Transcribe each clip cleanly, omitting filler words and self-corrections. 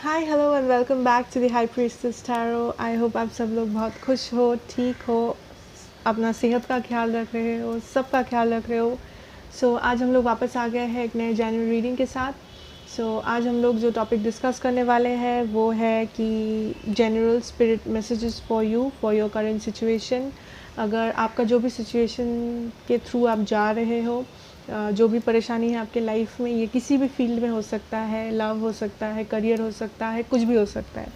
Hi hello and welcome back to the High Priestess Tarot. I hope आप सब लोग बहुत खुश हो, ठीक हो, अपना सेहत का ख्याल रख रहे हो, सबका ख्याल रख रहे हो। आज हम लोग वापस आ गए हैं एक नए जनरल रीडिंग के साथ। आज हम लोग जो टॉपिक डिस्कस करने वाले हैं वो है कि general spirit messages for you for your current situation. अगर आपका जो भी सिचुएशन के थ्रू आप जा रहे हो, जो भी परेशानी है आपके लाइफ में, ये किसी भी फील्ड में हो सकता है, लव हो सकता है, करियर हो सकता है, कुछ भी हो सकता है।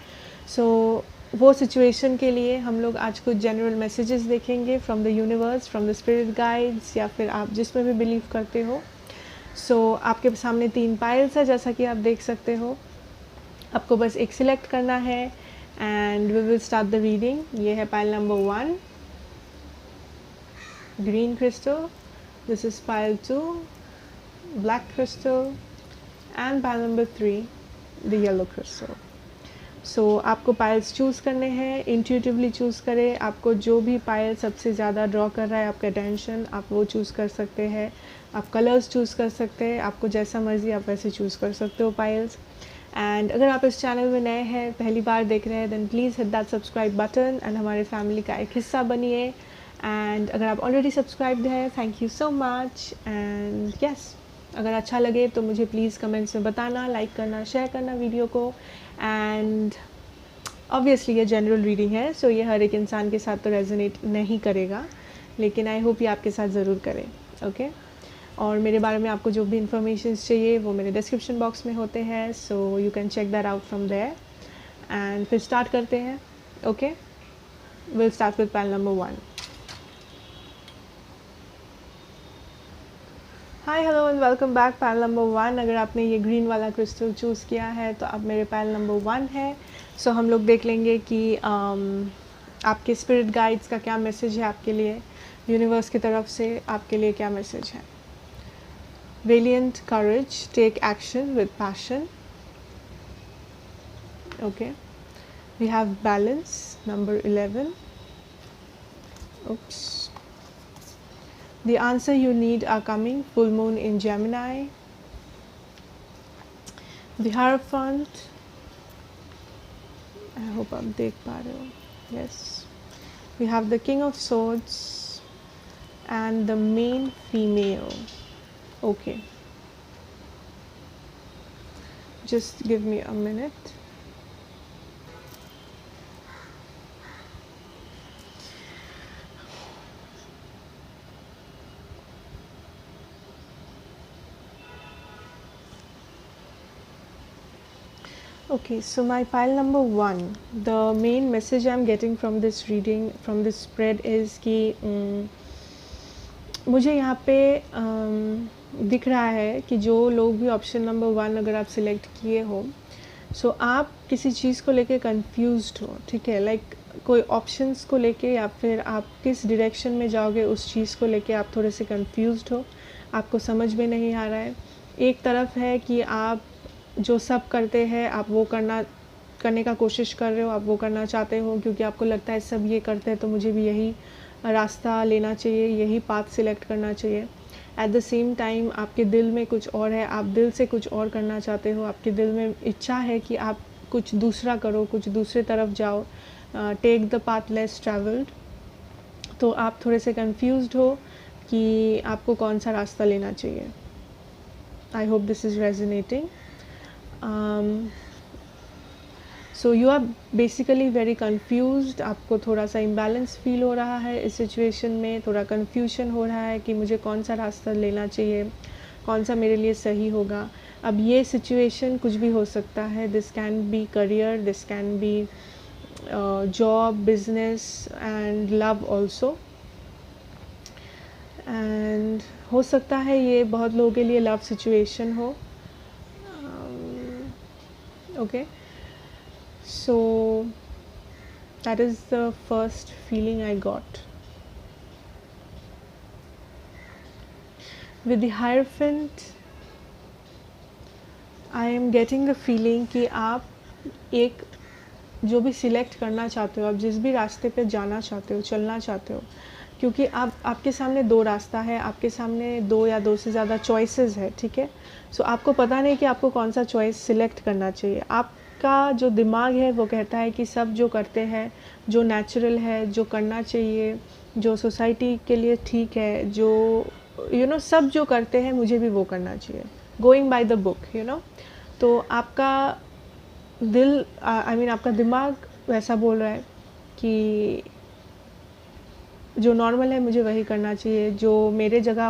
वो सिचुएशन के लिए हम लोग आज कुछ जनरल मैसेजेस देखेंगे from the universe, from the spirit guides, या फिर आप जिसमें भी बिलीव करते हो। आपके सामने 3 पाइल्स है, जैसा कि आप देख सकते हो। आपको बस एक सिलेक्ट करना है and we will start the reading. ये है pile number 1, green crystal. This is pile 2, black crystal, and pile number 3, the yellow crystal. आपको पाइल्स चूज़ करने हैं, इंट्यूटिवली चूज़ करें। आपको जो भी पाइल सबसे ज़्यादा ड्रॉ कर रहा है आपका अटेंशन, आप वो चूज़ कर सकते हैं। आप कलर्स चूज़ कर सकते हैं, आपको जैसा मर्ज़ी आप वैसे चूज़ कर सकते हो पाइल्स। एंड अगर आप इस चैनल में नए हैं, पहली बार देख रहे हैं, then please hit that subscribe button and हमारे फैमिली का एक हिस्सा बनिए। एंड अगर आप ऑलरेडी सब्सक्राइब्ड हैं, thank you so much. And yes, अगर अच्छा लगे तो मुझे प्लीज़ कमेंट्स में बताना, लाइक करना, शेयर करना वीडियो को। एंड ऑब्वियसली ये जनरल रीडिंग है, सो ये हर एक इंसान के साथ तो रेजोनेट नहीं करेगा, लेकिन आई होप ये आपके साथ ज़रूर करे। ओके और मेरे बारे में आपको जो भी इंफॉर्मेशन चाहिए वो मेरे डिस्क्रिप्शन बॉक्स में होते हैं, so you can check that out from there. And फिर स्टार्ट करते हैं। Okay, will start with pile number 1। Hi hello and welcome back. Pile number 1, अगर आपने ये ग्रीन वाला क्रिस्टल चूज़ किया है तो आप मेरे पाइल नंबर 1 है। हम लोग देख लेंगे कि आपके स्पिरिट गाइड्स का क्या मैसेज है आपके लिए, यूनिवर्स की तरफ से आपके लिए क्या मैसेज है। Valiant courage, take action with passion. Okay, we have balance number 11। oops The answer you need are coming, full moon in Gemini. The Hierophant, I hope आप देख पा रहे हो. Yes, we have the King of Swords and the main female. Okay, just give me a minute. Okay, so my pile number 1, the main message I'm getting from this reading, from this spread is कि मुझे यहाँ पे दिख रहा है कि जो लोग भी ऑप्शन नंबर 1 अगर आप सिलेक्ट किए हो, आप किसी चीज़ को लेके कंफ्यूज्ड हो, ठीक है। लाइक कोई ऑप्शंस को लेके या फिर आप किस डायरेक्शन में जाओगे उस चीज़ को लेके आप थोड़े से कंफ्यूज्ड हो, आपको समझ में नहीं आ रहा है। एक तरफ है कि आप जो सब करते हैं आप वो करने का कोशिश कर रहे हो, आप वो करना चाहते हो क्योंकि आपको लगता है सब ये करते हैं तो मुझे भी यही रास्ता लेना चाहिए, यही पाथ सिलेक्ट करना चाहिए। एट द सेम टाइम आपके दिल में कुछ और है, आप दिल से कुछ और करना चाहते हो, आपके दिल में इच्छा है कि आप कुछ दूसरा करो, कुछ दूसरे तरफ जाओ, take the path less travelled. तो आप थोड़े से कंफ्यूज्ड हो कि आपको कौन सा रास्ता लेना चाहिए। I hope this is resonating. So you are basically very confused, आपको थोड़ा सा इम्बैलेंस फील हो रहा है इस सिचुएशन में, थोड़ा कन्फ्यूजन हो रहा है कि मुझे कौन सा रास्ता लेना चाहिए, कौन सा मेरे लिए सही होगा। अब ये सिचुएशन कुछ भी हो सकता है, this can be career, this can be job, business and love also. And हो सकता है ये बहुत लोगों के लिए लव सिचुएशन हो। Okay, so that is the first feeling I got. With the Hierophant, I am getting the feeling कि आप एक जो भी सिलेक्ट करना चाहते हो, आप जिस भी रास्ते पे जाना चाहते हो, चलना चाहते हो, क्योंकि आपके सामने 2 रास्ता है, आपके सामने 2 या 2 से ज़्यादा चॉइसेस है, ठीक है। आपको पता नहीं कि आपको कौन सा चॉइस सिलेक्ट करना चाहिए। आप आपका जो दिमाग है वो कहता है कि सब जो करते हैं, जो नेचुरल है, जो करना चाहिए, जो सोसाइटी के लिए ठीक है, जो सब जो करते हैं मुझे भी वो करना चाहिए, गोइंग बाय द बुक तो आपका दिल आई मीन आपका दिमाग वैसा बोल रहा है कि जो नॉर्मल है मुझे वही करना चाहिए, जो मेरे जगह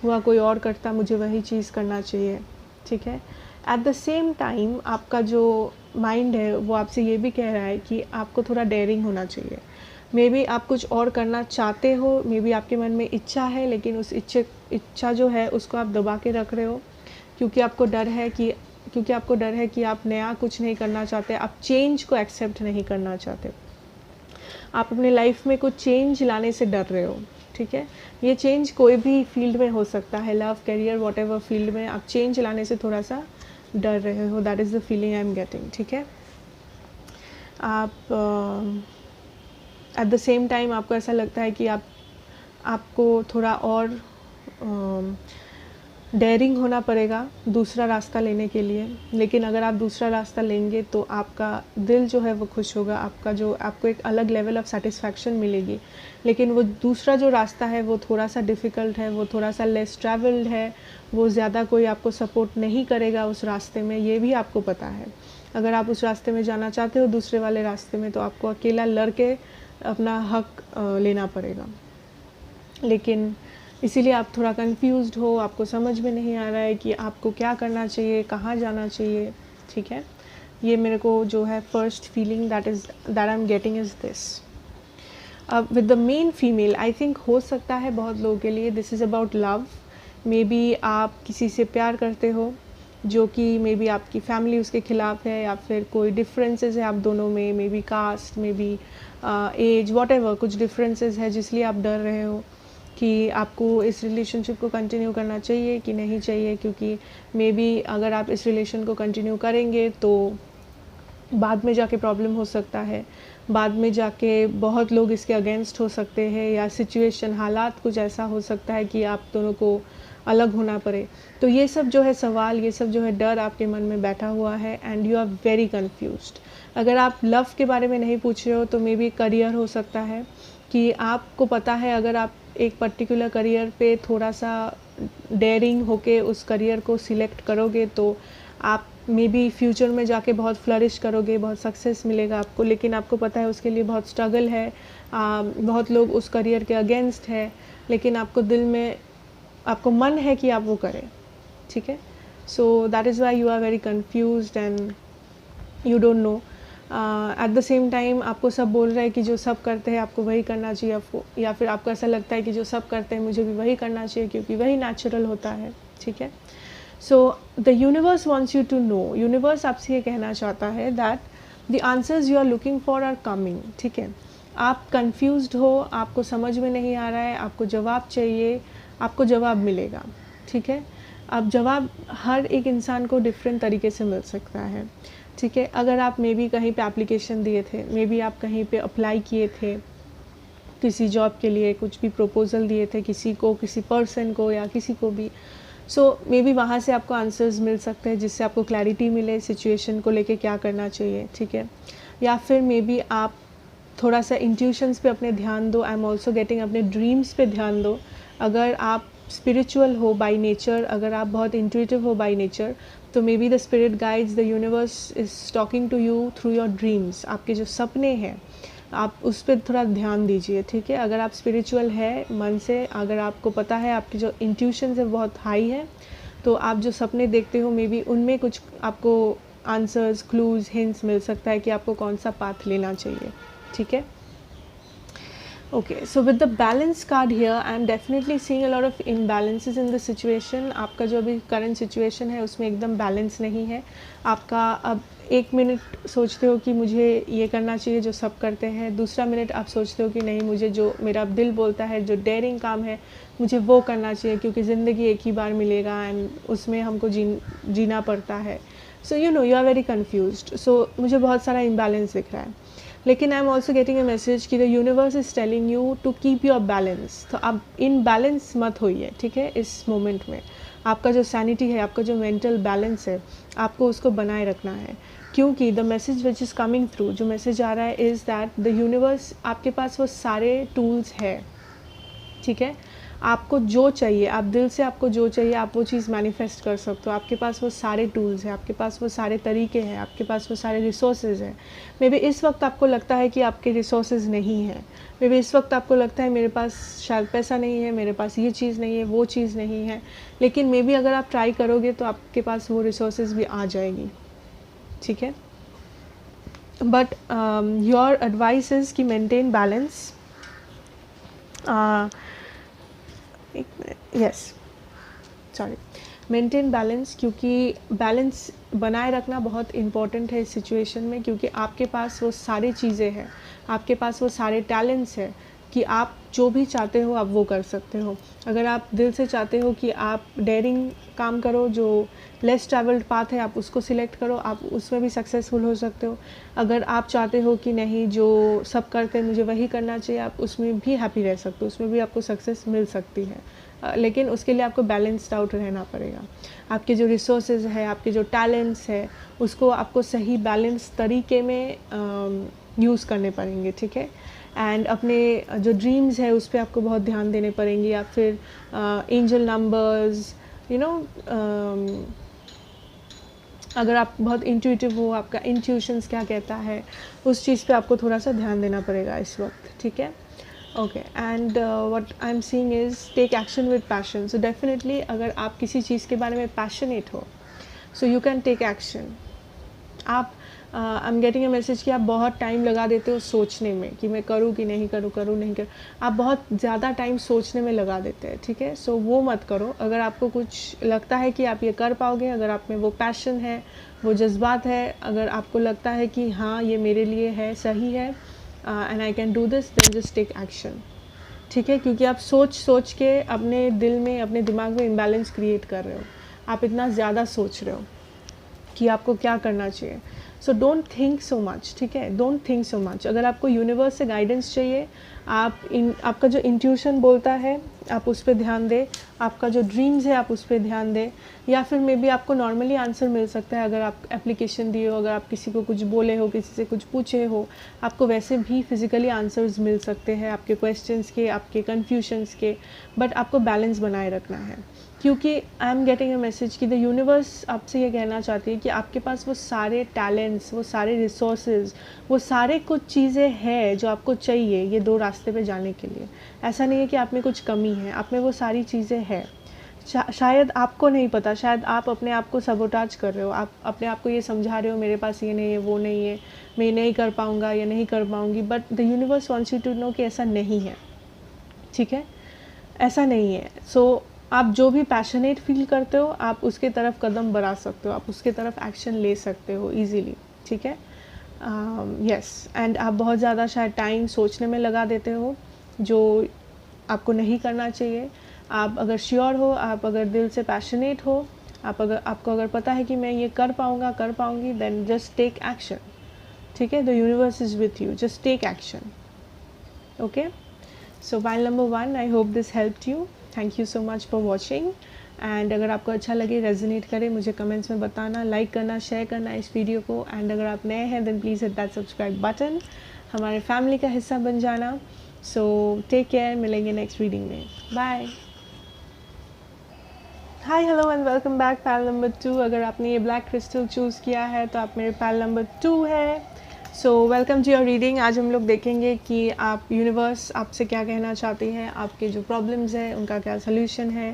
हुआ कोई और करता मुझे वही चीज़ करना चाहिए, ठीक है। एट द सेम टाइम आपका जो माइंड है वो आपसे ये भी कह रहा है कि आपको थोड़ा डेयरिंग होना चाहिए। मे बी आप कुछ और करना चाहते हो, मे बी आपके मन में इच्छा है, लेकिन उस इच्छा जो है उसको आप दबा के रख रहे हो क्योंकि आपको डर है कि आप नया कुछ नहीं करना चाहते, आप चेंज को एक्सेप्ट नहीं करना चाहते, आप अपने लाइफ में कुछ चेंज लाने से डर रहे हो, ठीक है। ये चेंज कोई भी फील्ड में हो सकता है, लव, करियर, वॉटेवर फील्ड में आप चेंज लाने से थोड़ा सा डर रहे हो। That is the feeling I am getting, ठीक है। आप एट द सेम टाइम आपको ऐसा लगता है कि आपको थोड़ा और डेयरिंग होना पड़ेगा दूसरा रास्ता लेने के लिए, लेकिन अगर आप दूसरा रास्ता लेंगे तो आपका दिल जो है वो खुश होगा, आपको एक अलग लेवल ऑफ सेटिस्फैक्शन मिलेगी। लेकिन वो दूसरा जो रास्ता है वो थोड़ा सा डिफ़िकल्ट है, वो थोड़ा सा लेस ट्रैवल्ड है, वो ज़्यादा कोई आपको सपोर्ट नहीं करेगा उस रास्ते में, ये भी आपको पता है। अगर आप उस रास्ते में जाना चाहते हो दूसरे वाले रास्ते में तो आपको अकेला लड़ के अपना हक लेना पड़ेगा, लेकिन इसीलिए आप थोड़ा कंफ्यूज्ड हो, आपको समझ में नहीं आ रहा है कि आपको क्या करना चाहिए, कहाँ जाना चाहिए, ठीक है। ये मेरे को जो है first feeling that I am getting is this. अब with the man female I think हो सकता है बहुत लोगों के लिए this is about love. Maybe आप किसी से प्यार करते हो जो कि मे बी आपकी फैमिली उसके ख़िलाफ़ है, या फिर कोई डिफरेंसेस है आप दोनों में, maybe caste, maybe age, whatever, कुछ डिफरेंसेस है जिसलिए आप डर रहे हो कि आपको इस रिलेशनशिप को कंटिन्यू करना चाहिए कि नहीं चाहिए, क्योंकि मे बी अगर आप इस रिलेशन को कंटिन्यू करेंगे तो बाद में जाके प्रॉब्लम हो सकता है, बाद में जाके बहुत लोग इसके अगेंस्ट हो सकते हैं, या सिचुएशन, हालात कुछ ऐसा हो सकता है कि आप दोनों को अलग होना पड़े। तो ये सब जो है सवाल, ये सब जो है डर आपके मन में बैठा हुआ है and you are very confused. अगर आप लव के बारे में नहीं पूछ रहे हो तो मे बी करियर हो सकता है कि आपको पता है अगर आप एक पर्टिकुलर करियर पे थोड़ा सा डेयरिंग होके उस करियर को सिलेक्ट करोगे तो आप मे बी फ्यूचर में जाके बहुत फ्लरिश करोगे, बहुत सक्सेस मिलेगा आपको, लेकिन आपको पता है उसके लिए बहुत स्ट्रगल है, बहुत लोग उस करियर के अगेंस्ट है, लेकिन आपको दिल में आपको मन है कि आप वो करें, ठीक है। So that is why you are very confused and you don't know. At the same time आपको सब बोल रहे हैं कि जो सब करते हैं आपको वही करना चाहिए आपको, या फिर आपको ऐसा लगता है कि जो सब करते हैं मुझे भी वही करना चाहिए क्योंकि वही नेचुरल होता है, ठीक है। So the universe wants you to know, universe आपसे ये कहना चाहता है that the answers you are looking for are coming, ठीक है। आप कन्फ्यूज्ड हो, आपको समझ में नहीं आ रहा है, आपको जवाब चाहिए, आपको जवाब मिलेगा, ठीक है। अब जवाब हर एक इंसान को डिफरेंट तरीके से मिल सकता है, ठीक है। अगर आप मे बी कहीं पे एप्लीकेशन दिए थे, मे बी आप कहीं पे अप्लाई किए थे किसी जॉब के लिए, कुछ भी प्रपोजल दिए थे किसी को, किसी पर्सन को या किसी को भी, सो मे बी वहाँ से आपको आंसर्स मिल सकते हैं जिससे आपको क्लैरिटी मिले सिचुएशन को लेके क्या करना चाहिए, ठीक है। या फिर मे बी आप थोड़ा सा इंट्यूशंस पे अपने ध्यान दो, आई एम ऑल्सो गेटिंग अपने ड्रीम्स पे ध्यान दो। अगर आप स्पिरिचुअल हो बाय नेचर, अगर आप बहुत इंट्यूटिव हो बाय नेचर, तो maybe the spirit guides, the universe is talking to you through your dreams. आपके जो सपने हैं आप उस पर थोड़ा ध्यान दीजिए, ठीक है। अगर आप स्पिरिचुअल है मन से, अगर आपको पता है आपकी जो इंट्यूशंस है बहुत हाई है, तो आप जो सपने देखते हो मे बी उनमें कुछ आपको आंसर्स, क्लूज, हिंट्स मिल सकता है कि आपको कौन सा पाथ लेना चाहिए, ठीक है। Okay, so with the balance card here, I am definitely seeing a lot of imbalances in the situation. आपका जो अभी current situation है उसमें एकदम balance नहीं है आपका। अब एक मिनट सोचते हो कि मुझे ये करना चाहिए जो सब करते हैं, दूसरा मिनट आप सोचते हो कि नहीं, मुझे जो मेरा दिल बोलता है, जो डेयरिंग काम है, मुझे वो करना चाहिए क्योंकि ज़िंदगी एक ही बार मिलेगा एंड उसमें हमको जीना पड़ता है। So you know you are very confused. So मुझे बहुत सारा इम्बैलेंस दिख रहा है, लेकिन I am also getting a message कि the universe is telling you to keep your balance. तो आप इन बैलेंस मत होइए, ठीक है, इस मोमेंट में। आपका जो सैनिटी है, आपका जो मेंटल बैलेंस है, आपको उसको बनाए रखना है, क्योंकि the message which is coming through, जो मैसेज आ रहा है इज़ दैट द यूनिवर्स आपके पास वो सारे टूल्स है, ठीक है। आपको जो चाहिए, आप दिल से आपको जो चाहिए आप वो चीज़ मैनिफेस्ट कर सकते हो। आपके पास वो सारे टूल्स हैं, आपके पास वो सारे तरीके हैं, आपके पास वो सारे रिसोर्सेज हैं। मे बी इस वक्त आपको लगता है कि आपके रिसोर्सेज नहीं हैं, मे बी इस वक्त आपको लगता है मेरे पास शायद पैसा नहीं है, मेरे पास ये चीज़ नहीं है, वो चीज़ नहीं है, लेकिन मे बी अगर आप ट्राई करोगे तो आपके पास वो रिसोर्सेज भी आ जाएगी, ठीक है। बट योर एडवाइस इज़ कि maintain balance. Yes, sorry, maintain balance, क्योंकि बैलेंस बनाए रखना बहुत इम्पॉर्टेंट है इस सिचुएशन में, क्योंकि आपके पास वो सारी चीज़ें हैं, आपके पास वो सारे टैलेंट्स हैं कि आप जो भी चाहते हो आप वो कर सकते हो। अगर आप दिल से चाहते हो कि आप डेयरिंग काम करो, जो लेस ट्रैवल्ड पाथ है आप उसको सिलेक्ट करो, आप उसमें भी सक्सेसफुल हो सकते हो। अगर आप चाहते हो कि नहीं जो सब करते हैं मुझे वही करना चाहिए, आप उसमें भी हैप्पी रह सकते हो, उसमें भी आपको सक्सेस मिल सकती है। लेकिन उसके लिए आपको बैलेंस्ड आउट रहना पड़ेगा। आपके जो रिसोर्सेज है, आपके जो टैलेंट्स है, उसको आपको सही बैलेंस तरीके में यूज़ करने पड़ेंगे, ठीक है। एंड अपने जो ड्रीम्स है उस पर आपको बहुत ध्यान देने पड़ेंगे, या फिर एंजल नंबर्स, यू नो, अगर आप बहुत इंट्यूटिव हो, आपका इंट्यूशंस क्या कहता है, उस चीज़ पे आपको थोड़ा सा ध्यान देना पड़ेगा इस वक्त, ठीक है। Okay, and what I am seeing is take action with passion. So definitely अगर आप किसी चीज़ के बारे में पैशनेट हो, so you can take action. आप I am getting a message कि आप बहुत टाइम लगा देते हो सोचने में कि मैं करूँ कि नहीं करूँ, करूँ नहीं करूँ, आप बहुत ज़्यादा टाइम सोचने में लगा देते हैं, ठीक है। सो वो मत करो। अगर आपको कुछ लगता है कि आप ये कर पाओगे, अगर आप में वो पैशन है, वो जज्बात है, अगर आपको लगता है कि हाँ ये मेरे लिए है, सही है, and I can do this, then just take action, ठीक है। क्योंकि आप सोच सोच के अपने दिल में, अपने दिमाग में इम्बैलेंस क्रिएट कर रहे हो, आप इतना ज़्यादा सोच रहे हो कि आपको क्या करना चाहिए। So don't think so much, ठीक है, डोंट थिंक सो मच। अगर आपको यूनिवर्स से गाइडेंस चाहिए, आपका जो इंट्यूशन बोलता है आप उस पर ध्यान दें, आपका जो ड्रीम्स है आप उस पर ध्यान दें, या फिर मे बी आपको नॉर्मली आंसर मिल सकता है। अगर आप एप्लीकेशन दिए हो, अगर आप किसी को कुछ बोले हो, किसी से कुछ पूछे हो, आपको वैसे भी फिज़िकली आंसर्स मिल सकते हैं आपके क्वेश्चंस के, आपके कन्फ्यूजन्स के। बट आपको बैलेंस बनाए रखना है, क्योंकि आई एम गेटिंग अ मैसेज कि द यूनिवर्स आपसे ये कहना चाहती है कि आपके पास वो सारे टैलेंट्स, वो सारे रिसोर्सेज, वो सारे कुछ चीज़ें हैं जो आपको चाहिए ये दो रास्ते पे जाने के लिए। ऐसा नहीं है कि आप में कुछ कमी है, आप में वो सारी चीज़ें हैं। शायद आपको नहीं पता, शायद आप अपने आप को सबोटाज कर रहे हो, आप अपने आप को ये समझा रहे हो मेरे पास ये नहीं है, वो नहीं है, मैं नहीं कर पाऊँगा या नहीं कर पाऊँगी। But the universe wants you to know कि ऐसा नहीं है, ठीक है, ऐसा नहीं है। सो आप जो भी पैशनेट फील करते हो आप उसके तरफ कदम बढ़ा सकते हो, आप उसके तरफ एक्शन ले सकते हो ईजीली, ठीक है। यस, एंड आप बहुत ज़्यादा शायद टाइम सोचने में लगा देते हो जो आपको नहीं करना चाहिए। आप अगर श्योर हो, आप अगर दिल से पैशनेट हो, आपको अगर पता है कि मैं ये कर पाऊँगा, कर पाऊँगी, देन जस्ट टेक एक्शन, ठीक है। The universe is with you, just take action, okay. So pile number 1, I hope this helped you. Thank you so much for watching. And अगर आपको अच्छा लगे, रेजोनेट करे, मुझे कमेंट्स में बताना, लाइक करना, शेयर करना इस वीडियो को। एंड अगर आप नए हैं then please hit that subscribe button, हमारे फैमिली का हिस्सा बन जाना। सो टेक केयर, मिलेंगे नेक्स्ट रीडिंग में, bye. Hi, hello and welcome back, pile number 2। अगर आपने ये ब्लैक क्रिस्टल चूज़ किया है तो आप मेरे पैल नंबर 2 है। So welcome to your reading. आज हम लोग देखेंगे कि आप यूनिवर्स आपसे क्या कहना चाहती है, आपके जो प्रॉब्लम्स हैं उनका क्या सोल्यूशन है,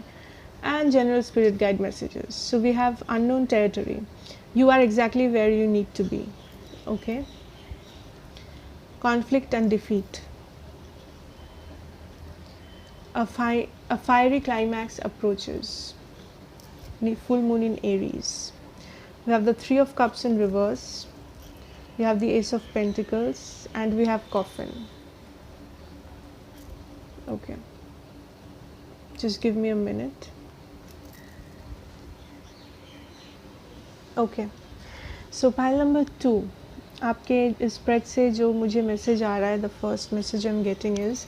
and general spirit guide messages. So we have unknown territory, you are exactly where you need to be, okay. Conflict and defeat, a fiery climax approaches, full moon in Aries. We have the 3 of Cups in reverse, we have the Ace of Pentacles, and we have Coffin. Okay, just give me a minute. Okay, so pile number 2, आपके इस spread से जो मुझे message आ रहा है, the first message I'm getting is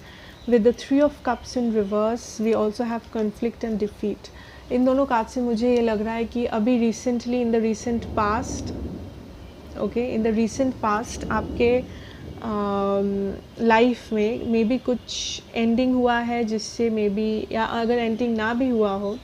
with the 3 of Cups in reverse we also have conflict and defeat. इन दोनों card से मुझे ये लग रहा है कि अभी recently in the recent past, okay, in the recent past आपके लाइफ में मे बी कुछ एंडिंग हुआ है जिससे मे बी, या अगर एंडिंग ना भी हुआ हो,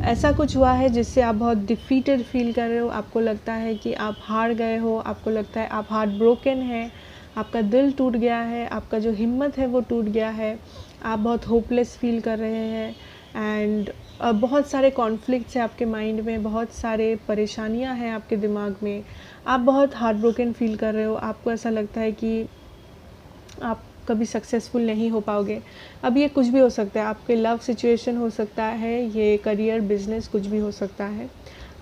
ऐसा कुछ हुआ है जिससे आप बहुत डिफीटेड फील कर रहे हो, आपको लगता है कि आप हार गए हो, आपको लगता है आप हार्ट ब्रोकन है, आपका दिल टूट गया है, आपका जो हिम्मत है वो टूट गया है, आप बहुत होपलेस फील कर रहे हैं, एंड बहुत सारे कॉन्फ्लिक्ट्स हैं आपके माइंड में, बहुत सारे परेशानियां हैं आपके दिमाग में, आप बहुत हार्ट ब्रोकन फील कर रहे हो, आपको ऐसा लगता है कि आप कभी सक्सेसफुल नहीं हो पाओगे। अब ये कुछ भी हो सकता है, आपके लव सिचुएशन हो सकता है, ये करियर, बिजनेस, कुछ भी हो सकता है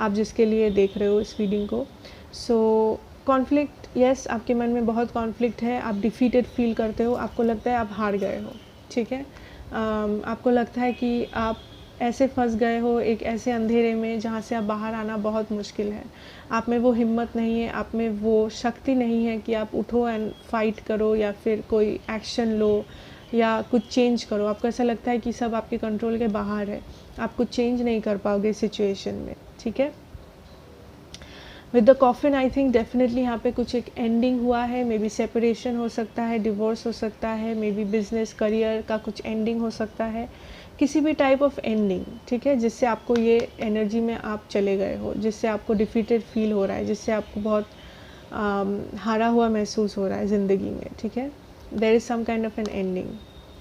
आप जिसके लिए देख रहे हो इस रीडिंग को। सो कॉन्फ्लिक्ट, यस, आपके मन में बहुत कॉन्फ्लिक्ट है, आप डिफीटेड फील करते हो, आपको लगता है आप हार गए हो, ठीक है। आपको लगता है कि आप ऐसे फंस गए हो एक ऐसे अंधेरे में जहाँ से आप बाहर आना बहुत मुश्किल है, आप में वो हिम्मत नहीं है, आप में वो शक्ति नहीं है कि आप उठो एंड फाइट करो या फिर कोई एक्शन लो या कुछ चेंज करो। आपको ऐसा लगता है कि सब आपके कंट्रोल के बाहर है, आप कुछ चेंज नहीं कर पाओगे सिचुएशन में, ठीक है। With the coffin I think definitely यहाँ पे कुछ एक एंडिंग हुआ है, मे बी सेपरेशन हो सकता है, डिवोर्स हो सकता है, मे बी बिजनेस करियर का कुछ एंडिंग हो सकता है, किसी भी टाइप ऑफ एंडिंग, ठीक है, जिससे आपको ये एनर्जी में आप चले गए हो, जिससे आपको डिफीटेड फील हो रहा है, जिससे आपको बहुत हारा हुआ महसूस हो रहा है ज़िंदगी में, ठीक है। There is some kind of an ending,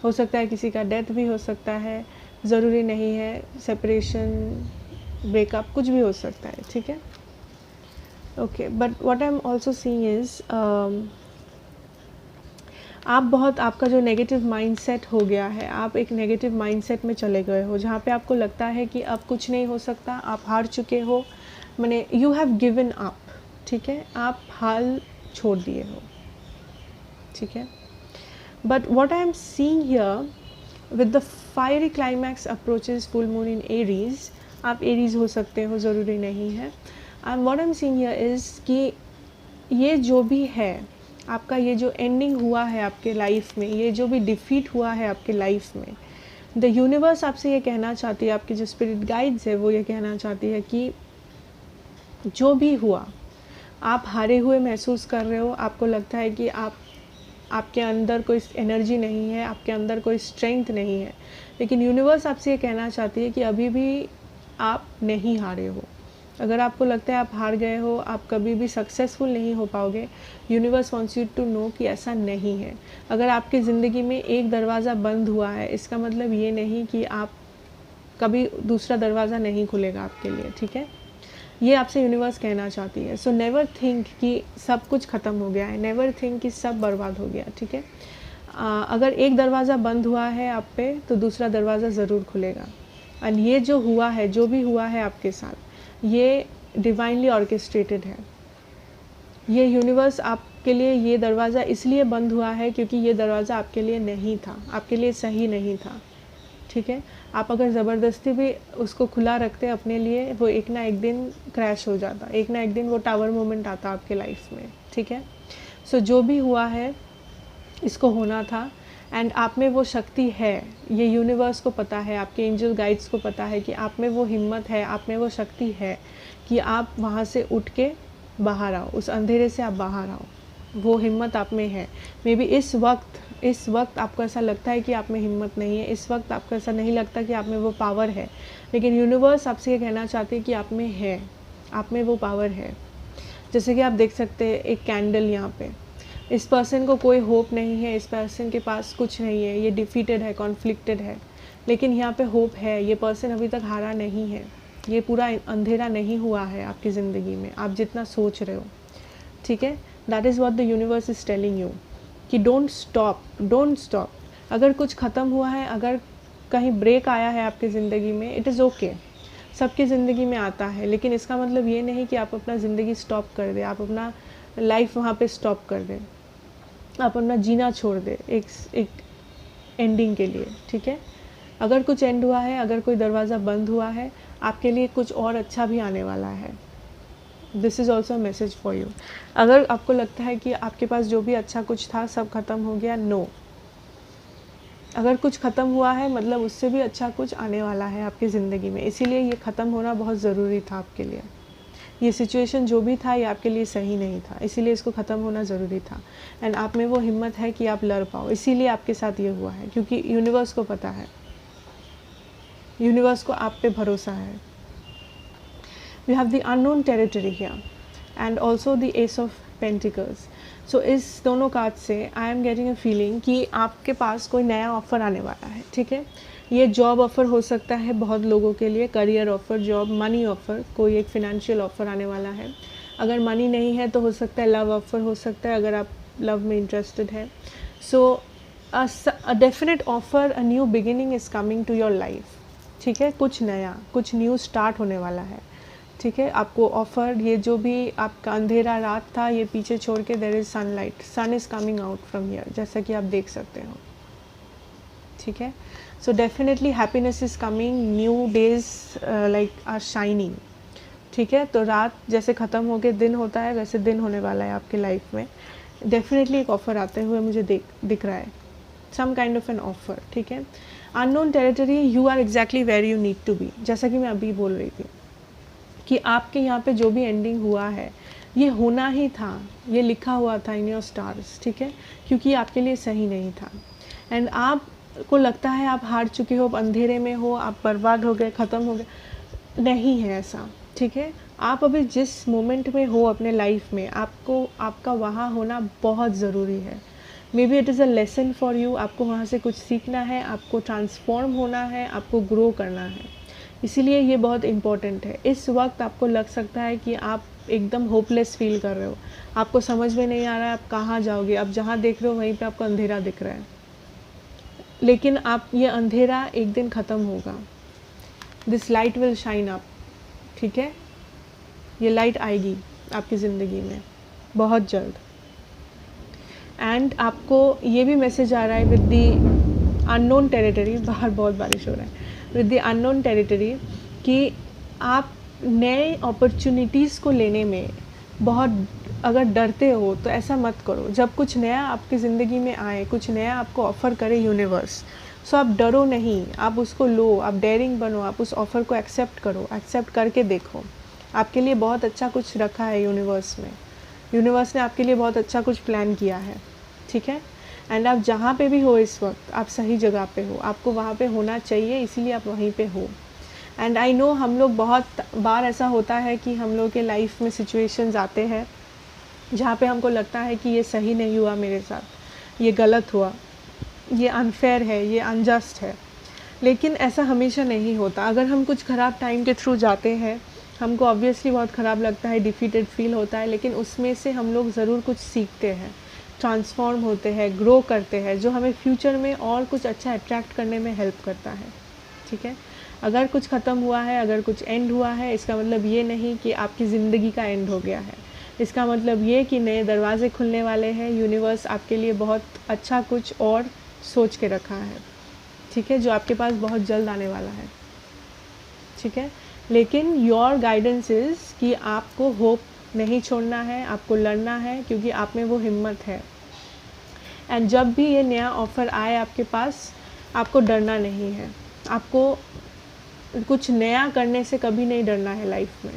हो सकता है किसी का डेथ भी हो सकता है, ज़रूरी नहीं है, सेपरेशन, ब्रेकअप, कुछ भी हो सकता है, ठीक है। Okay, but what I am also seeing is आप बहुत, आपका जो नेगेटिव माइंडसेट हो गया है, आप एक नेगेटिव माइंडसेट में चले गए हो जहाँ पे आपको लगता है कि अब कुछ नहीं हो सकता, आप हार चुके हो, माने यू हैव गिवन अप, ठीक है, आप हाल छोड़ दिए हो, ठीक है। But what I am seeing here with the fiery climax approaches full moon in Aries, आप एरीज हो सकते हो, ज़रूरी नहीं है, and what I am seeing here is कि ये जो भी है आपका, ये जो एंडिंग हुआ है आपके लाइफ में, ये जो भी डिफीट हुआ है आपके लाइफ में, द यूनिवर्स आपसे ये कहना चाहती है, आपकी जो स्पिरिट गाइड्स है वो ये कहना चाहती है कि जो भी हुआ, आप हारे हुए महसूस कर रहे हो, आपको लगता है कि आपके अंदर कोई एनर्जी नहीं है, आपके अंदर कोई स्ट्रेंथ नहीं है, लेकिन यूनिवर्स आपसे ये कहना चाहती है कि अभी भी आप नहीं हारे हो। अगर आपको लगता है आप हार गए हो, आप कभी भी सक्सेसफुल नहीं हो पाओगे, universe wants you to know कि ऐसा नहीं है। अगर आपकी ज़िंदगी में एक दरवाज़ा बंद हुआ है, इसका मतलब ये नहीं कि आप कभी दूसरा दरवाज़ा नहीं खुलेगा आपके लिए, ठीक है। ये आपसे यूनिवर्स कहना चाहती है। सो नेवर थिंक कि सब कुछ ख़त्म हो गया है, नेवर थिंक कि सब बर्बाद हो गया, ठीक है। अगर एक दरवाज़ा बंद हुआ है आप पे, तो दूसरा दरवाज़ा ज़रूर खुलेगा। एंड ये जो हुआ है, जो भी हुआ है आपके साथ, ये डिवाइनली ऑर्केस्ट्रेटेड है। ये यूनिवर्स आपके लिए, ये दरवाज़ा इसलिए बंद हुआ है क्योंकि ये दरवाज़ा आपके लिए नहीं था, आपके लिए सही नहीं था, ठीक है। आप अगर ज़बरदस्ती भी उसको खुला रखते अपने लिए, वो एक ना एक दिन क्रैश हो जाता, एक ना एक दिन वो टावर मोमेंट आता आपके लाइफ में, ठीक है। सो जो भी हुआ है इसको होना था, एंड आप में वो शक्ति है, ये यूनिवर्स को पता है, आपके एंजल गाइड्स को पता है कि आप में वो हिम्मत है, आप में वो शक्ति है कि आप वहाँ से उठ के बाहर आओ, उस अंधेरे से आप बाहर आओ, वो हिम्मत आप में है। मे बी इस वक्त आपको ऐसा लगता है कि आप में हिम्मत नहीं है, इस वक्त आपको ऐसा नहीं लगता कि आप में वो पावर है, लेकिन यूनिवर्स आपसे ये कहना चाहती है कि आप में है, आप में वो पावर है। जैसे कि आप देख सकते हैं एक कैंडल यहाँ पे, इस पर्सन को कोई होप नहीं है, इस पर्सन के पास कुछ नहीं है, ये डिफीटेड है, कॉन्फ्लिक्टेड है, लेकिन यहाँ पे होप है, ये पर्सन अभी तक हारा नहीं है, ये पूरा अंधेरा नहीं हुआ है आपकी ज़िंदगी में, आप जितना सोच रहे हो, ठीक है। That is what the universe is telling you कि डोंट स्टॉप। अगर कुछ ख़त्म हुआ है, अगर कहीं ब्रेक आया है आपकी ज़िंदगी में, इट इज़ ओके, सबकी ज़िंदगी में आता है, लेकिन इसका मतलब ये नहीं कि आप अपना ज़िंदगी स्टॉप कर दें, आप अपना लाइफ वहाँ पे स्टॉप कर दें, आप अपना जीना छोड़ दें एक एंडिंग के लिए, ठीक है। अगर कुछ एंड हुआ है, अगर कोई दरवाज़ा बंद हुआ है, आपके लिए कुछ और अच्छा भी आने वाला है। This is also message for you. अगर आपको लगता है कि आपके पास जो भी अच्छा कुछ था सब खत्म हो गया, नो, अगर कुछ ख़त्म हुआ है मतलब उससे भी अच्छा कुछ आने वाला है आपकी ज़िंदगी में, इसीलिए ये ख़त्म होना बहुत ज़रूरी था आपके लिए। ये सिचुएशन जो भी था ये आपके लिए सही नहीं था, इसीलिए इसको ख़त्म होना ज़रूरी था। एंड आप में वो हिम्मत है कि आप लड़ पाओ, इसीलिए आपके साथ ये हुआ है, क्योंकि यूनिवर्स को पता है, यूनिवर्स को आप पे भरोसा है। We have the unknown territory here and also the ace of pentacles. So इस दोनों कार्ड से I am getting a feeling कि आपके पास कोई नया ऑफ़र आने वाला है, ठीक है। ये जॉब ऑफ़र हो सकता है बहुत लोगों के लिए, career offer, job, money offer, कोई एक फिनेंशियल ऑफ़र आने वाला है। अगर मनी नहीं है तो हो सकता है लव ऑफ़र हो सकता है, अगर आप लव में इंटरेस्टेड है। So a definite offer, a new beginning is coming to your life, ठीक है। कुछ नया, कुछ न्यू स्टार्ट होने वाला है, ठीक है। आपको ऑफ़र, ये जो भी आपका अंधेरा रात था ये पीछे छोड़ के there is sunlight, sun is coming out from here, जैसा कि आप देख सकते हो, ठीक है। So definitely happiness is coming, new days like are shining, ठीक है। तो रात जैसे ख़त्म हो के दिन होता है वैसे दिन होने वाला है आपकी लाइफ में। डेफिनेटली एक ऑफ़र आते हुए मुझे दिख रहा है, some kind of an offer, ठीक है। Unknown territory, you are exactly where you need to be, जैसा कि मैं अभी बोल रही थी कि आपके यहाँ पे जो भी एंडिंग हुआ है ये होना ही था, ये लिखा हुआ था इन योर स्टार्स, ठीक है, क्योंकि आपके लिए सही नहीं था। एंड आपको लगता है आप हार चुके हो, आप अंधेरे में हो, आप बर्बाद हो गए, ख़त्म हो गए, नहीं है ऐसा, ठीक है। आप अभी जिस मोमेंट में हो अपने लाइफ में, आपको आपका वहाँ होना बहुत ज़रूरी है। May be it is a lesson for you, आपको वहाँ से कुछ सीखना है, आपको ट्रांसफॉर्म होना है, आपको ग्रो करना है, इसीलिए ये बहुत इम्पॉर्टेंट है। इस वक्त आपको लग सकता है कि आप एकदम होपलेस फील कर रहे हो, आपको समझ में नहीं आ रहा है आप कहाँ जाओगे, आप जहाँ देख रहे हो वहीं पे आपको अंधेरा दिख रहा है, लेकिन आप ये अंधेरा एक दिन ख़त्म होगा, this light will shine up, ठीक है। ये लाइट आएगी आपकी ज़िंदगी में बहुत जल्द। एंड आपको ये भी मैसेज आ रहा है विद द अननोन टेरिटरी, बाहर बहुत बारिश हो रहा है, विद द अननोन टेरिटरी, कि आप नए अपॉर्चुनिटीज़ को लेने में बहुत अगर डरते हो तो ऐसा मत करो। जब कुछ नया आपकी ज़िंदगी में आए, कुछ नया आपको ऑफ़र करे यूनिवर्स, सो आप डरो नहीं, आप उसको लो, आप डेयरिंग बनो, आप उस ऑफ़र को एक्सेप्ट करो, एक्सेप्ट करके देखो। आपके लिए बहुत अच्छा कुछ रखा है यूनिवर्स में, यूनिवर्स ने आपके लिए बहुत अच्छा कुछ प्लान किया है, ठीक है। एंड आप जहाँ पे भी हो इस वक्त, आप सही जगह पे हो, आपको वहाँ पे होना चाहिए, इसीलिए आप वहीं पे हो। एंड आई नो हम लोग बहुत बार ऐसा होता है कि हम लोग के लाइफ में सिचुएशंस आते हैं जहाँ पे हमको लगता है कि ये सही नहीं हुआ मेरे साथ, ये गलत हुआ, ये अनफेयर है, ये अनजस्ट है, लेकिन ऐसा हमेशा नहीं होता। अगर हम कुछ ख़राब टाइम के थ्रू जाते हैं, हमको ऑब्वियसली बहुत ख़राब लगता है, डिफीटेड फील होता है, लेकिन उसमें से हम लोग ज़रूर कुछ सीखते हैं, ट्रांसफॉर्म होते हैं, ग्रो करते हैं, जो हमें फ्यूचर में और कुछ अच्छा अट्रैक्ट करने में हेल्प करता है, ठीक है। अगर कुछ ख़त्म हुआ है, अगर कुछ एंड हुआ है, इसका मतलब ये नहीं कि आपकी ज़िंदगी का एंड हो गया है, इसका मतलब ये कि नए दरवाजे खुलने वाले हैं, यूनिवर्स आपके लिए बहुत अच्छा कुछ और सोच के रखा है, ठीक है, जो आपके पास बहुत जल्द आने वाला है, ठीक है। लेकिन योर गाइडेंस इज़ कि आपको होप नहीं छोड़ना है, आपको लड़ना है, क्योंकि आप में वो हिम्मत है। एंड जब भी ये नया ऑफ़र आए आपके पास, आपको डरना नहीं है, आपको कुछ नया करने से कभी नहीं डरना है लाइफ में,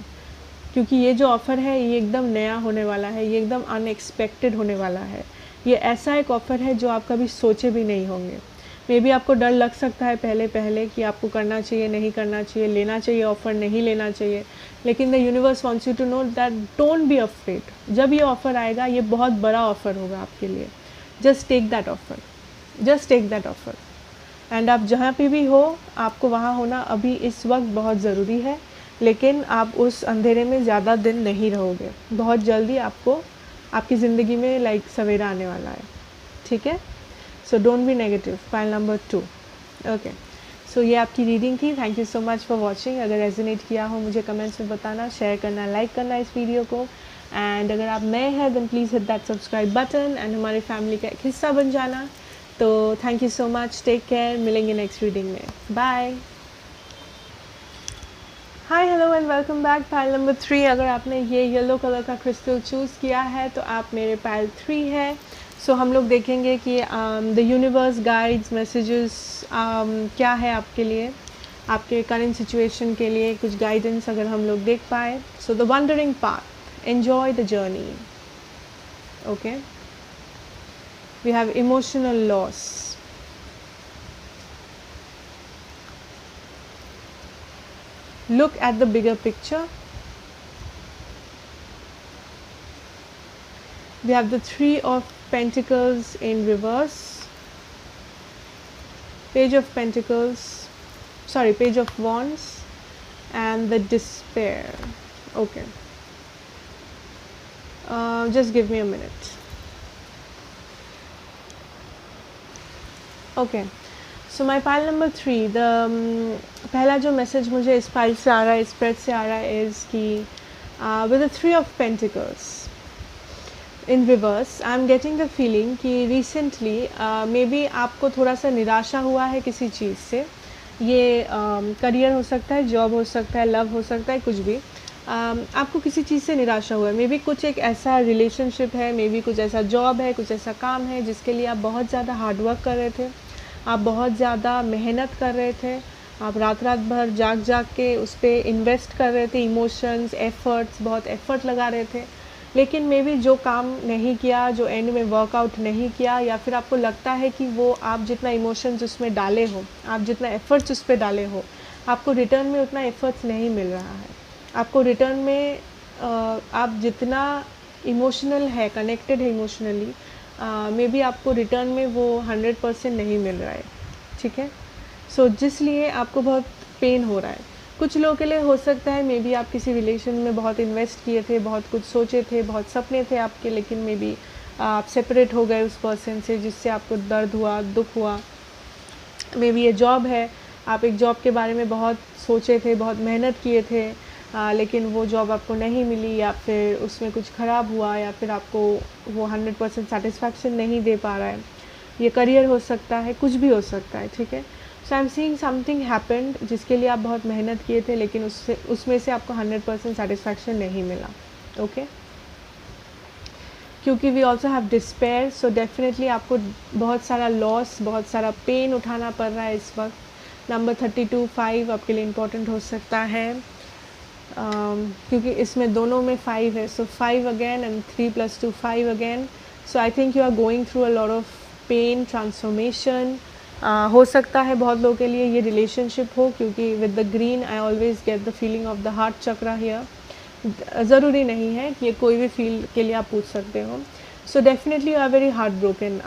क्योंकि ये जो ऑफ़र है ये एकदम नया होने वाला है, ये एकदम अनएक्सपेक्टेड होने वाला है। ये ऐसा एक ऑफ़र है जो आप कभी सोचे भी नहीं होंगे। मे बी आपको डर लग सकता है पहले पहले कि आपको करना चाहिए, नहीं करना चाहिए, लेना चाहिए ऑफ़र, नहीं लेना चाहिए, लेकिन the universe wants you to know that don't be afraid. जब ये ऑफ़र आएगा ये बहुत बड़ा ऑफ़र होगा आपके लिए, just take that offer, just take that offer. And आप जहाँ पे भी हो, आपको वहाँ होना अभी इस वक्त बहुत ज़रूरी है, लेकिन आप उस अंधेरे में ज़्यादा दिन नहीं रहोगे, बहुत जल्दी आपको आपकी ज़िंदगी में लाइक सवेरा आने वाला है, ठीक है। So don't be negative, file number 2, okay. So ये आपकी रीडिंग थी, thank you so much for watching. अगर रेजोनेट किया हो मुझे कमेंट्स में बताना, शेयर करना, लाइक करना इस वीडियो को, एंड अगर आप नए हैं then please hit that subscribe button and हमारे फैमिली का एक हिस्सा बन जाना। तो thank you so much, take care, मिलेंगे नेक्स्ट रीडिंग में, bye. Hi hello and welcome back, pile number 3। अगर आपने ये येलो कलर का क्रिस्टल चूज़ किया है तो आप मेरे पाइल 3 है। सो हम लोग देखेंगे कि द यूनिवर्स गाइड्स मैसेजेस क्या है आपके लिए, आपके करंट सिचुएशन के लिए कुछ गाइडेंस अगर हम लोग देख पाए. So the wandering path, enjoy the journey. Okay, we have emotional loss. Look at the bigger picture. We have the Three of Pentacles in reverse, Page of Pentacles, sorry, Page of Wands, and the Despair. Okay, just give me a minute. Okay, so my pile number 3, पहला जो message मुझे इस pile से आ रहा है, इस spread से आ रहा है, इज़ कि with the 3 of pentacles in reverse I am getting the feeling कि रिसेंटली मे बी आपको थोड़ा सा निराशा हुआ है किसी चीज़ से. ये करियर हो सकता है, जॉब हो सकता है, लव हो सकता है, कुछ भी. आपको किसी चीज़ से निराशा हुआ है. मे बी कुछ एक ऐसा रिलेशनशिप है, मे बी कुछ ऐसा जॉब है, कुछ ऐसा काम है जिसके लिए आप बहुत ज़्यादा हार्डवर्क कर रहे थे, आप बहुत ज़्यादा मेहनत कर रहे थे, आप रात रात भर जाग जाग के उस पर इन्वेस्ट कर रहे थे, इमोशंस, एफ़र्ट्स, बहुत एफ़र्ट लगा रहे थे, लेकिन मे बी जो काम नहीं किया, जो एंड में वर्कआउट नहीं किया, या फिर आपको लगता है कि वो आप जितना इमोशंस उसमें डाले हो, आप जितना एफ़र्ट्स उस पर डाले हो, आपको रिटर्न में उतना एफ़र्ट्स नहीं मिल रहा है. आपको रिटर्न में आप जितना इमोशनल है, कनेक्टेड है इमोशनली, मे बी आपको रिटर्न में वो 100% नहीं मिल रहा है. ठीक है, सो जिसलिए आपको बहुत पेन हो रहा है. कुछ लोगों के लिए हो सकता है मे बी आप किसी रिलेशन में बहुत इन्वेस्ट किए थे, बहुत कुछ सोचे थे, बहुत सपने थे आपके, लेकिन मे बी आप सेपरेट हो गए उस पर्सन से, जिससे आपको दर्द हुआ, दुख हुआ. मे बी ये जॉब है, आप एक जॉब के बारे में बहुत सोचे थे, बहुत मेहनत किए थे, लेकिन वो जॉब आपको नहीं मिली, या फिर उसमें कुछ ख़राब हुआ, या फिर आपको वो 100% सेटिस्फैक्शन नहीं दे पा रहा है. ये करियर हो सकता है, कुछ भी हो सकता है. ठीक है, so I am seeing something happened जिसके लिए आप बहुत मेहनत किए थे, लेकिन उसमें से आपको 100% सेटिस्फैक्शन नहीं मिला. ओके, क्योंकि we also have despair. So definitely आपको बहुत सारा लॉस, बहुत सारा पेन उठाना पड़ रहा है इस वक्त. नंबर 32, 5 आपके लिए इम्पोर्टेंट हो सकता है, क्योंकि इसमें दोनों में 5 है. So 5 again and 3 + 2 5 again. So I think you are going through a lot of pain, transformation. हो सकता है बहुत लोगों के लिए ये रिलेशनशिप हो, क्योंकि with the green I always get the feeling of the heart chakra here. ज़रूरी नहीं है कि ये कोई भी फील के लिए आप पूछ सकते हो. So definitely you are very heart broken.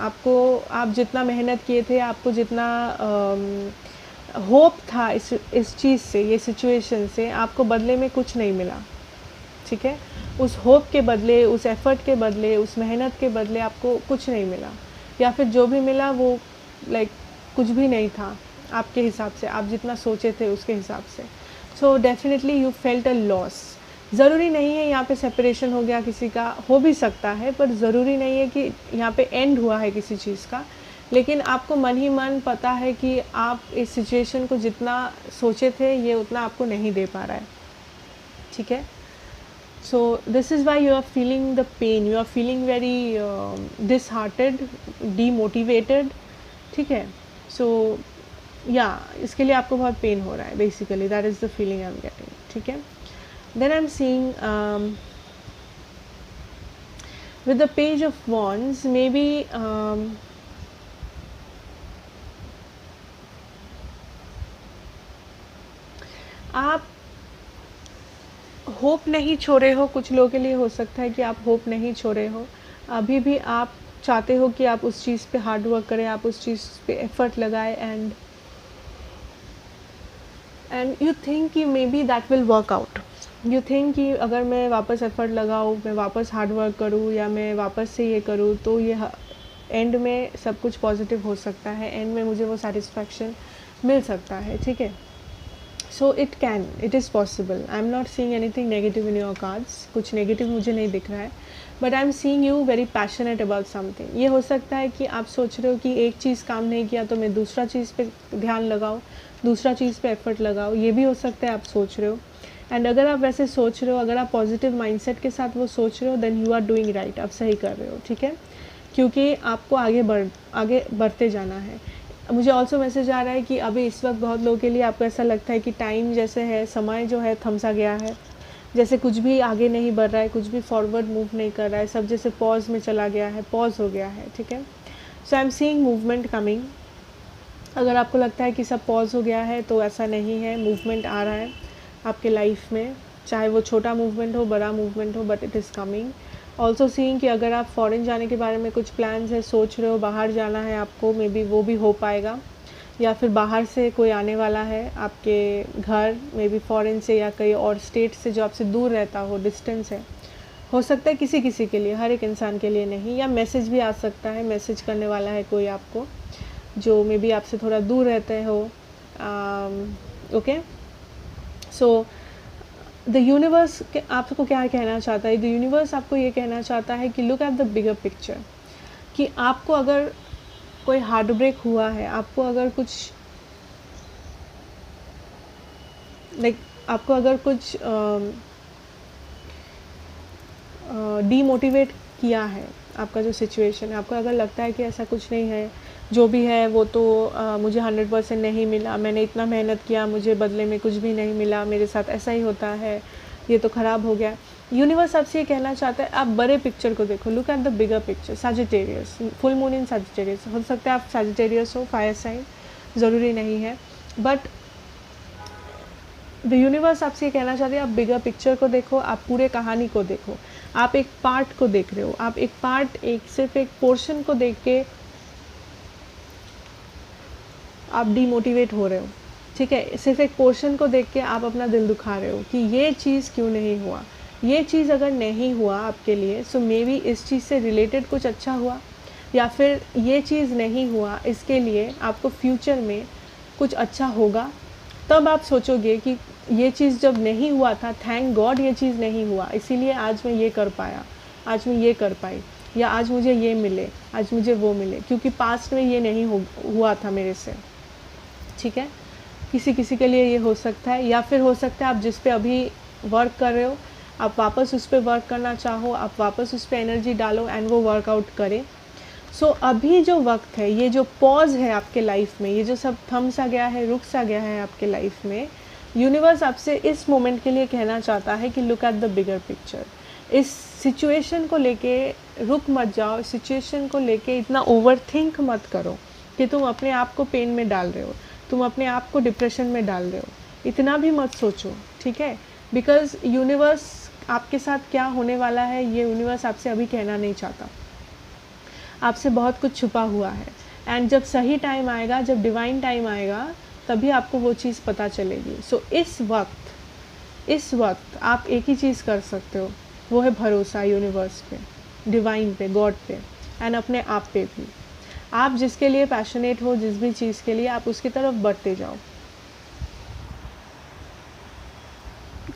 आप जितना मेहनत किए थे, आपको जितना होप था इस चीज़ से, ये सिचुएशन से, आपको बदले में कुछ नहीं मिला. ठीक है, उस होप के बदले, उस एफ़र्ट के बदले, उस मेहनत के बदले आपको कुछ नहीं मिला, या फिर जो भी मिला वो लाइक कुछ भी नहीं था आपके हिसाब से, आप जितना सोचे थे उसके हिसाब से. सो definitely you felt a loss. ज़रूरी नहीं है यहाँ पे सेपरेशन हो गया किसी का, हो भी सकता है, पर ज़रूरी नहीं है कि यहाँ पे एंड हुआ है किसी चीज़ का. लेकिन आपको मन ही मन पता है कि आप इस सिचुएशन को जितना सोचे थे, ये उतना आपको नहीं दे पा रहा है. ठीक है, so this is why you are feeling the pain, you are feeling very disheartened, demotivated. ठीक है, सो या इसके लिए आपको बहुत पेन हो रहा है. Basically that is the feeling I am getting. ठीक है, then I am seeing with the page of wands, maybe आप होप नहीं छोड़े हो. कुछ लोगों के लिए हो सकता है कि आप होप नहीं छोड़े हो, अभी भी आप चाहते हो कि आप उस चीज़ पे हार्ड वर्क करें, आप उस चीज़ पे एफ़र्ट लगाएं, एंड यू थिंक कि may be that will work out. You think कि अगर मैं वापस एफ़र्ट लगाऊँ, मैं वापस हार्ड वर्क करूँ, या मैं वापस से ये करूँ, तो ये एंड में सब कुछ पॉजिटिव हो सकता है, एंड में मुझे वो सेटिस्फैक्शन मिल सकता है. ठीक है, so it is possible. I am not seeing anything negative in your cards. कुछ नेगेटिव मुझे नहीं दिख रहा है, but I am seeing you very passionate about something. ये हो सकता है कि आप सोच रहे हो कि एक चीज़ काम नहीं किया तो मैं दूसरा चीज़ पे ध्यान लगाऊँ, दूसरा चीज़ पे एफर्ट लगाऊँ. ये भी हो सकता है आप सोच रहे हो. एंड अगर आप वैसे सोच रहे हो, अगर आप पॉजिटिव माइंडसेट के साथ वो सोच रहे हो, then you are doing right, आप सही कर रहे हो. ठीक है, क्योंकि आपको आगे बढ़ते जाना है। मुझे ऑल्सो मैसेज आ रहा है कि अभी इस वक्त बहुत लोगों के लिए आपको ऐसा लगता है कि टाइम जैसे है, समय जो है थमसा गया है, जैसे कुछ भी आगे नहीं बढ़ रहा है, कुछ भी फॉरवर्ड मूव नहीं कर रहा है, सब जैसे पॉज में चला गया है, पॉज हो गया है, ठीक है। So I am seeing movement coming. अगर आपको लगता है कि सब पॉज हो गया है तो ऐसा नहीं है, मूवमेंट आ रहा है आपके लाइफ में, चाहे वो छोटा मूवमेंट हो, बड़ा मूवमेंट हो, but it is coming. Also seeing कि अगर आप फॉरेन जाने के बारे में कुछ प्लान्स है, सोच रहे हो, बाहर जाना है आपको, मे बी वो भी हो पाएगा, या फिर बाहर से कोई आने वाला है आपके घर, मे बी फॉरेन से या कई और स्टेट से जो आपसे दूर रहता हो, डिस्टेंस है, हो सकता है किसी किसी के लिए, हर एक इंसान के लिए नहीं। या मैसेज भी आ सकता है, मैसेज करने वाला है कोई आपको जो मे बी आपसे थोड़ा दूर रहते हो। ओके, सो द यूनिवर्स आपको क्या कहना चाहता है? द यूनिवर्स आपको ये कहना चाहता है कि look at the bigger picture, कि आपको अगर कोई हार्ट ब्रेक हुआ है, आपको अगर कुछ आपको अगर कुछ डीमोटिवेट किया है आपका जो सिचुएशन है, आपको अगर लगता है कि ऐसा कुछ नहीं है, जो भी है वो तो मुझे 100% नहीं मिला, मैंने इतना मेहनत किया, मुझे बदले में कुछ भी नहीं मिला, मेरे साथ ऐसा ही होता है, ये तो ख़राब हो गया। यूनिवर्स आपसे ये कहना चाहता है आप बड़े पिक्चर को देखो, look at the bigger picture. Sagittarius, full moon in Sagittarius, हो सकता है आप सजिटेरियस हो, फायर साइन, ज़रूरी नहीं है, बट द यूनिवर्स आपसे ये कहना चाहते हैं आप बिगर पिक्चर को देखो, आप पूरे कहानी को देखो। आप एक पार्ट को देख रहे हो, आप एक पार्ट, सिर्फ एक पोर्शन को देख के आप डीमोटिवेट हो रहे हो, ठीक है। सिर्फ एक पोर्शन को देख के आप अपना दिल दुखा रहे हो कि ये चीज़ क्यों नहीं हुआ। ये चीज़ अगर नहीं हुआ आपके लिए, सो मे बी इस चीज़ से रिलेटेड कुछ अच्छा हुआ, या फिर ये चीज़ नहीं हुआ, इसके लिए आपको फ्यूचर में कुछ अच्छा होगा। तब आप सोचोगे कि ये चीज़ जब नहीं हुआ था, थैंक गॉड ये चीज़ नहीं हुआ, इसीलिए आज मैं ये कर पाया, आज मैं ये कर पाई, या आज मुझे ये मिले, आज मुझे वो मिले, क्योंकि पास्ट में ये नहीं हुआ था मेरे से, ठीक है। किसी किसी के लिए ये हो सकता है, या फिर हो सकता है आप जिस पे अभी वर्क कर रहे हो, आप वापस उस पर वर्क करना चाहो, आप वापस उस पर एनर्जी डालो एंड वो वर्कआउट करे। सो अभी जो वक्त है, ये जो पॉज है आपके लाइफ में, ये जो सब थम सा गया है, रुक सा गया है आपके लाइफ में, यूनिवर्स आपसे इस मोमेंट के लिए कहना चाहता है कि look at the bigger picture. इस सिचुएशन को लेके रुक मत जाओ, सिचुएशन को लेके इतना ओवर थिंक मत करो कि तुम अपने आप को पेन में डाल रहे हो, तुम अपने आप को डिप्रेशन में डाल रहे हो, इतना भी मत सोचो, ठीक है। बिकॉज यूनिवर्स आपके साथ क्या होने वाला है, ये यूनिवर्स आपसे अभी कहना नहीं चाहता। आपसे बहुत कुछ छुपा हुआ है, एंड जब सही टाइम आएगा, जब डिवाइन टाइम आएगा, तभी आपको वो चीज़ पता चलेगी। सो इस वक्त आप एक ही चीज़ कर सकते हो, वो है भरोसा यूनिवर्स पे, डिवाइन पे, गॉड पे, एंड अपने आप पे भी। आप जिसके लिए पैशनेट हो, जिस भी चीज़ के लिए, आप उसकी तरफ बढ़ते जाओ।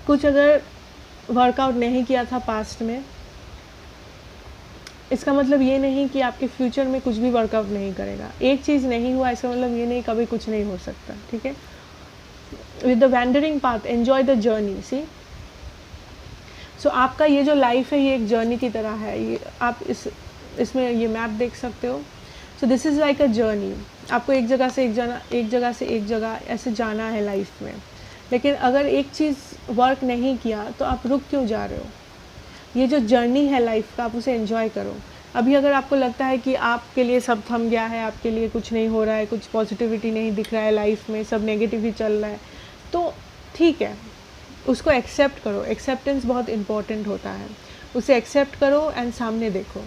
कुछ अगर वर्कआउट नहीं किया था पास्ट में, इसका मतलब ये नहीं कि आपके फ्यूचर में कुछ भी वर्कआउट नहीं करेगा। एक चीज़ नहीं हुआ, इसका मतलब ये नहीं कभी कुछ नहीं हो सकता, ठीक है। With the wandering path enjoy the journey. See, so आपका ये जो लाइफ है, ये एक जर्नी की तरह है। ये आप इसमें ये मैप देख सकते हो। सो this is like a journey. आपको एक जगह से एक जगह ऐसे जाना है लाइफ में। लेकिन अगर एक चीज़ वर्क नहीं किया तो आप रुक क्यों जा रहे हो? ये जो जर्नी है लाइफ का, आप उसे एंजॉय करो। अभी अगर आपको लगता है कि आपके लिए सब थम गया है, आपके लिए कुछ नहीं हो रहा है, कुछ पॉजिटिविटी नहीं दिख रहा है लाइफ में, सब नेगेटिव ही चल रहा है, तो ठीक है, उसको एक्सेप्ट करो। एक्सेप्टेंस बहुत इम्पॉर्टेंट होता है। उसे एक्सेप्ट करो एंड सामने देखो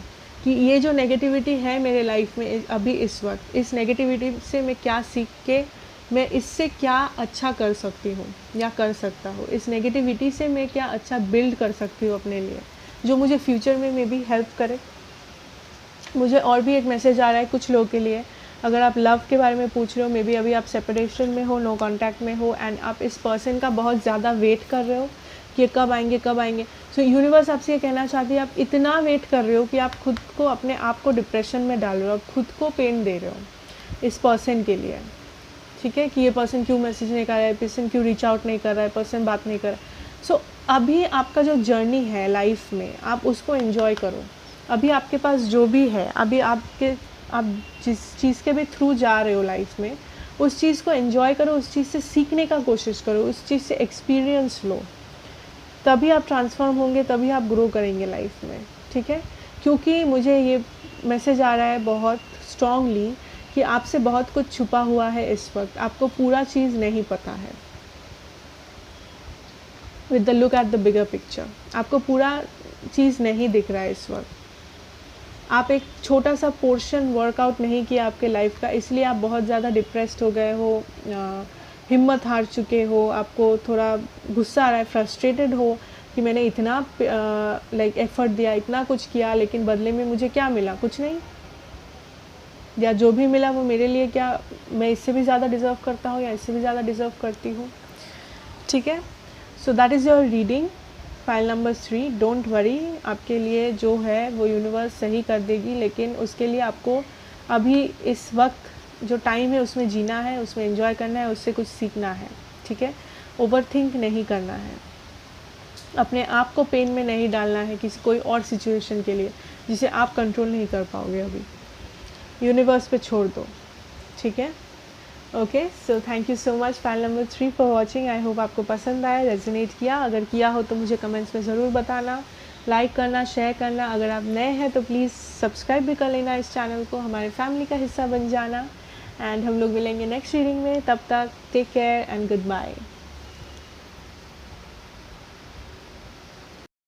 कि ये जो नेगेटिविटी है मेरे लाइफ में अभी इस वक्त, इस नेगेटिविटी से मैं क्या सीख के मैं इससे क्या अच्छा कर सकती हूँ या कर सकता हूँ। इस नेगेटिविटी से मैं क्या अच्छा बिल्ड कर सकती हूँ अपने लिए, जो मुझे फ्यूचर में भी हेल्प करे। मुझे और भी एक मैसेज आ रहा है कुछ लोगों के लिए। अगर आप लव के बारे में पूछ रहे हो, मे बी अभी आप सेपरेशन में हो, नो कांटेक्ट में हो, एंड आप इस पर्सन का बहुत ज़्यादा वेट कर रहे हो कि कब आएंगे कब आएंगे। सो यूनिवर्स आपसे ये कहना चाहती है, आप इतना वेट कर रहे हो कि आप खुद को, अपने आप को डिप्रेशन में डाल रहे हो, आप खुद को पेन दे रहे हो इस पर्सन के लिए, ठीक है, कि ये पर्सन क्यों मैसेज नहीं कर रहा है, पर्सन क्यों रीच आउट नहीं कर रहा है, पर्सन बात नहीं कर रहा है। सो अभी आपका जो जर्नी है लाइफ में, आप उसको एंजॉय करो। अभी आपके पास जो भी है, अभी आप जिस चीज़ के भी थ्रू जा रहे हो लाइफ में, उस चीज़ को एंजॉय करो, उस चीज़ से सीखने का कोशिश करो, उस चीज़ से एक्सपीरियंस लो, तभी आप ट्रांसफॉर्म होंगे, तभी आप ग्रो करेंगे लाइफ में, ठीक है। क्योंकि मुझे ये मैसेज आ रहा है बहुत स्ट्रांगली कि आपसे बहुत कुछ छुपा हुआ है इस वक्त, आपको पूरा चीज़ नहीं पता है। With the look at the bigger picture, आपको पूरा चीज़ नहीं दिख रहा है इस वक्त। आप एक छोटा सा पोर्शन वर्कआउट नहीं किया आपके लाइफ का, इसलिए आप बहुत ज़्यादा डिप्रेस्ड हो गए हो, हिम्मत हार चुके हो, आपको थोड़ा गुस्सा आ रहा है, फ्रस्ट्रेटेड हो कि मैंने इतना लाइक एफर्ट दिया, इतना कुछ किया, लेकिन बदले में मुझे क्या मिला? कुछ नहीं, या जो भी मिला वो मेरे लिए क्या, मैं इससे भी ज़्यादा डिज़र्व करता हूँ या इससे भी ज़्यादा डिज़र्व करती हूँ, ठीक है। So that is your reading, file number 3। Don't worry, आपके लिए जो है वो यूनिवर्स सही कर देगी, लेकिन उसके लिए आपको अभी इस वक्त जो टाइम है उसमें जीना है, उसमें एंजॉय करना है, उससे कुछ सीखना है, ठीक है। ओवर थिंक नहीं करना है, अपने आप को पेन में नहीं डालना है किसी कोई और सिचुएशन के लिए जिसे आप कंट्रोल नहीं कर पाओगे, अभी यूनिवर्स पे छोड़ दो, ठीक है। Okay, so thank you so much file number 3 for watching. I hope आपको पसंद आया, रेजोनेट किया। अगर किया हो तो मुझे कमेंट्स में ज़रूर बताना, लाइक करना, शेयर करना। अगर आप नए हैं तो प्लीज़ सब्सक्राइब भी कर लेना इस चैनल को, हमारे फैमिली का हिस्सा बन जाना। एंड हम लोग मिलेंगे नेक्स्ट रीडिंग में, तब तक take care and good bye.